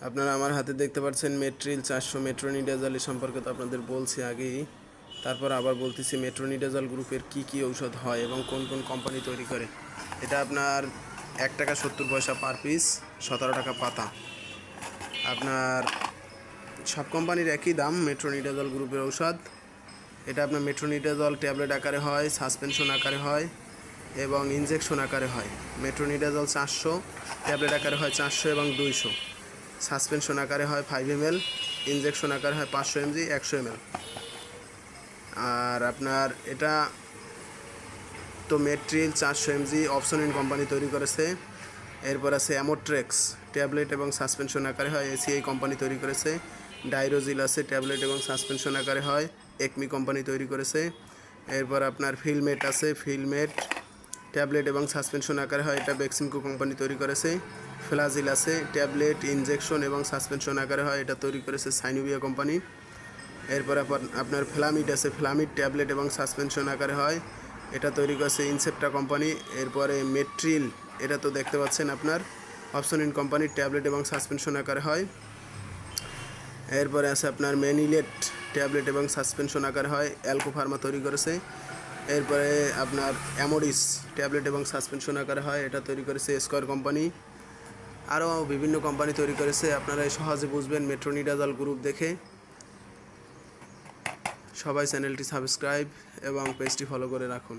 আপনারা আমার হাতে দেখতে পাচ্ছেন মেট্রিল 400 মেট্রোনিডাজল সম্পর্কে তো আপনাদের বলছি আগেই। তারপর আবার বলতেছি মেট্রোনিডাজল গ্রুপের কি ঔষধ হয় এবং কোন কোন কোম্পানি তৈরি করে। এটা আপনার 1 টাকা 70 পয়সা পার পিস, 17 টাকা পাতা। আপনার সব কোম্পানির একই দাম। মেট্রোনিডাজল গ্রুপের ঔষধ এটা আপনার মেট্রোনিডাজল ট্যাবলেট আকারে হয়, সাসপেনশন আকারে হয় এবং ইনজেকশন আকারে হয়। মেট্রোনিডাজল 400 ট্যাবলেট আকারে হয় 400 এবং 200, সাসপেনশন আকারে হয় 5 ml, ইনজেকশন আকারে হয় 500 mg 100 ml। আর আপনার এটা তো মেট্রিল 400 mg অপসনিন কোম্পানি তৈরি করেছে। এরপর আছে অ্যামোট্রেক্স ট্যাবলেট এবং সাসপেনশন আকারে হয়, এসিআই কোম্পানি তৈরি করেছে। ডাইরোজিল আছে ট্যাবলেট এবং সাসপেনশন আকারে হয়, একমি কোম্পানি তৈরি করেছে। এরপর আপনার ফিলমেট আছে, ফিলমেট ট্যাবলেট এবং সাসপেনশন আকারে হয়, এটা বেক্সিমকো কোম্পানি তৈরি করেছে। ফ্লাজিল আছে ট্যাবলেট, ইনজেকশন এবং সাসপেনশন আকারে হয়, এটা তৈরি করেছে সাইনোভিয়া কোম্পানি। এরপর আপনার ফ্লামিড আছে, ফ্লামিড ট্যাবলেট এবং সাসপেনশন আকারে হয়, এটা তৈরি করেছে ইনসেপ্টা কোম্পানি। এরপরে মেট্রিল, এটা তো দেখতে পাচ্ছেন আপনার অপসনিন কোম্পানির ট্যাবলেট এবং সাসপেনশন আকারে হয়। এরপরে আছে আপনার মেনিলেট ট্যাবলেট এবং সাসপেনশন আকারে হয়, অ্যালকো ফার্মা তৈরি করেছে। এরপরে আপনার অ্যামোডিস ট্যাবলেট এবং সাসপেনশন আকারে হয়, এটা তৈরি করেছে স্কয়ার কোম্পানি। আরও বিভিন্ন কোম্পানি তৈরি করেছে। আপনারা সহজে বুঝবেন মেট্রোনিডাজল গ্রুপ দেখে। সবাই চ্যানেলটি সাবস্ক্রাইব এবং পেজটি ফলো করে রাখুন।